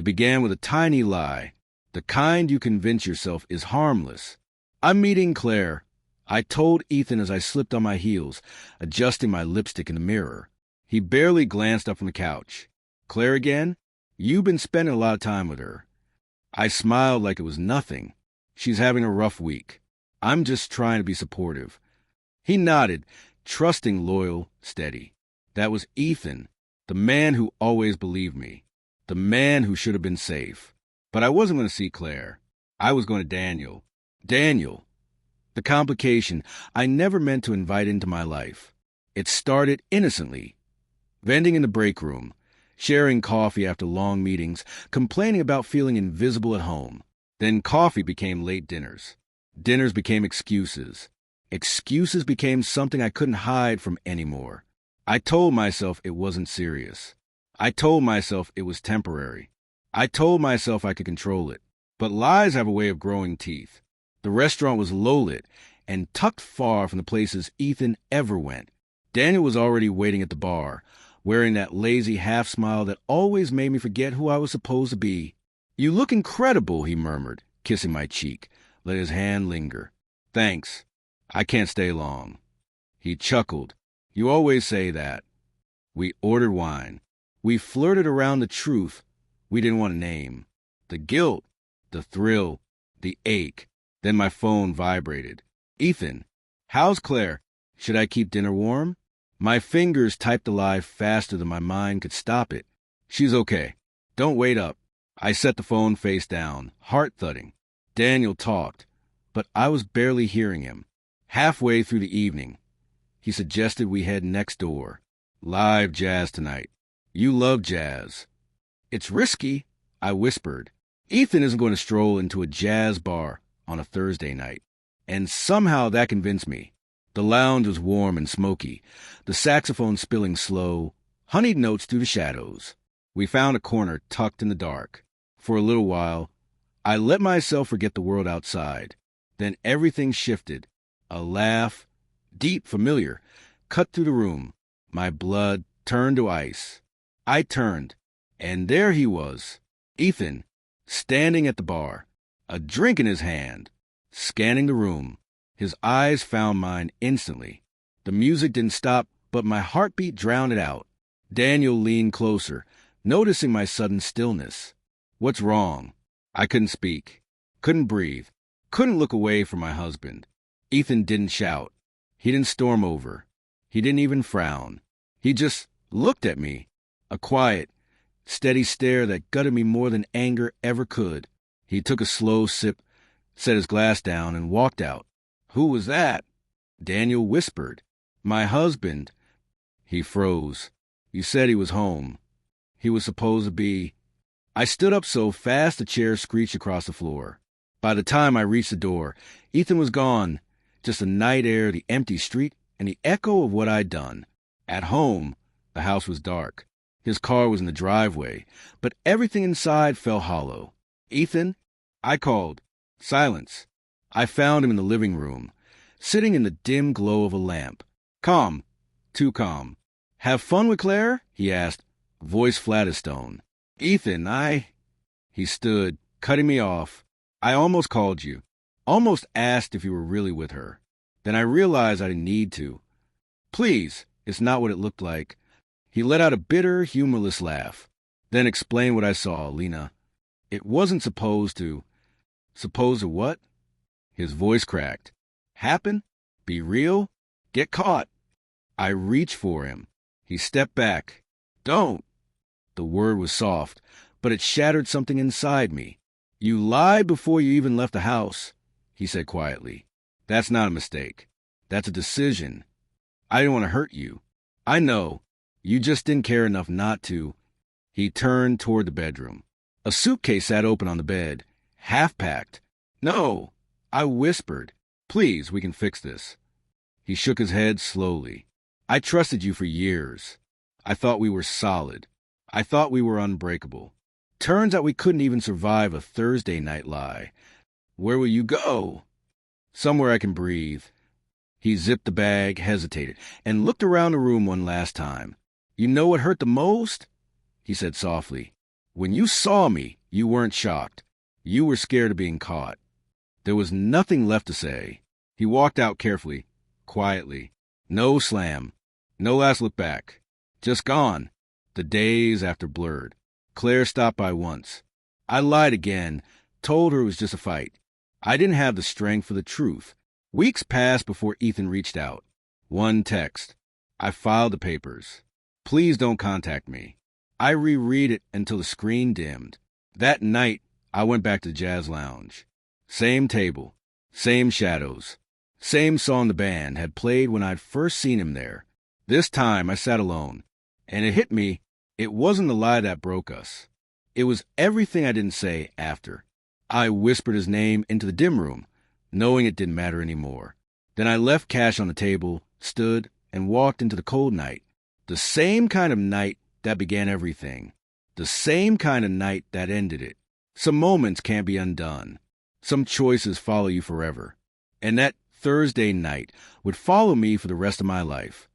It began with a tiny lie, the kind you convince yourself is harmless. "I'm meeting Claire," I told Ethan as I slipped on my heels, adjusting my lipstick in the mirror. He barely glanced up from the couch. "Claire again? You've been spending a lot of time with her." I smiled like it was nothing. "She's having a rough week. I'm just trying to be supportive." He nodded, trusting, loyal, steady. That was Ethan, the man who always believed me, the man who should have been safe. But I wasn't going to see Claire. I was going to Daniel. Daniel. The complication I never meant to invite into my life. It started innocently. Vending in the break room, sharing coffee after long meetings, complaining about feeling invisible at home. Then coffee became late dinners. Dinners became excuses. Excuses became something I couldn't hide from anymore. I told myself it wasn't serious. I told myself it was temporary. I told myself I could control it. But lies have a way of growing teeth. The restaurant was low-lit and tucked far from the places Ethan ever went. Daniel was already waiting at the bar, wearing that lazy half-smile that always made me forget who I was supposed to be. "You look incredible," he murmured, kissing my cheek, let his hand linger. "Thanks. I can't stay long." He chuckled. "You always say that." We ordered wine. We flirted around the truth we didn't want to name. The guilt, the thrill, the ache. Then my phone vibrated. "Ethan, how's Claire? Should I keep dinner warm?" My fingers typed the lie faster than my mind could stop it. "She's okay. Don't wait up." I set the phone face down, heart thudding. Daniel talked, but I was barely hearing him. Halfway through the evening, he suggested we head next door. "Live jazz tonight. You love jazz." "It's risky," I whispered. Ethan isn't going to stroll into a jazz bar on a Thursday night. And somehow that convinced me. The lounge was warm and smoky, the saxophone spilling slow, honeyed notes through the shadows. We found a corner tucked in the dark. For a little while, I let myself forget the world outside. Then everything shifted. A laugh, deep, familiar, cut through the room. My blood turned to ice. I turned, and there he was, Ethan, standing at the bar, a drink in his hand, scanning the room. His eyes found mine instantly. The music didn't stop, but my heartbeat drowned it out. Daniel leaned closer, noticing my sudden stillness. "What's wrong?" I couldn't speak, couldn't breathe, couldn't look away from my husband. Ethan didn't shout. He didn't storm over. He didn't even frown. He just looked at me, a quiet, steady stare that gutted me more than anger ever could. He took a slow sip, set his glass down, and walked out. "Who was that?" Daniel whispered. "My husband." He froze. "You said he was home. He was supposed to be." I stood up so fast the chair screeched across the floor. By the time I reached the door, Ethan was gone. Just the night air, the empty street, and the echo of what I'd done. At home, the house was dark. His car was in the driveway, but everything inside felt hollow. "Ethan?" I called. Silence. I found him in the living room, sitting in the dim glow of a lamp. Calm. Too calm. "Have fun with Claire?" he asked, voice flat as stone. "Ethan, He stood, cutting me off. "I almost called you. Almost asked if you were really with her. Then I realized I didn't need to. Please, it's not what it looked like." He let out a bitter, humorless laugh. Then explained what I saw, Lena. "It wasn't supposed to." "Supposed to what?" His voice cracked. "Happen? Be real? Get caught?" I reached for him. He stepped back. "Don't." The word was soft, but it shattered something inside me. "You lied before you even left the house," he said quietly. "That's not a mistake. That's a decision. I didn't want to hurt you. I know. You just didn't care enough not to." He turned toward the bedroom. A suitcase sat open on the bed, half-packed. "No," I whispered. "Please, we can fix this." He shook his head slowly. "I trusted you for years. I thought we were solid. I thought we were unbreakable. Turns out we couldn't even survive a Thursday night lie. Where will you go?" "Somewhere I can breathe." He zipped the bag, hesitated, and looked around the room one last time. "You know what hurt the most?" he said softly. When you saw me, you weren't shocked. You were scared of being caught. There was nothing left to say. He walked out carefully, quietly. No slam. No last look back. Just gone. The days after blurred. Claire stopped by once. I lied again, told her it was just a fight. I didn't have the strength for the truth. Weeks passed before Ethan reached out. One text. I filed the papers. Please don't contact me. I reread it until the screen dimmed. That night, I went back to the jazz lounge. Same table, same shadows, same song the band had played when I'd first seen him there. This time I sat alone, and it hit me, it wasn't the lie that broke us. It was everything I didn't say after. I whispered his name into the dim room, knowing it didn't matter anymore. Then I left cash on the table, stood, and walked into the cold night. The same kind of night that began everything. The same kind of night that ended it. Some moments can't be undone. Some choices follow you forever. And that Thursday night would follow me for the rest of my life.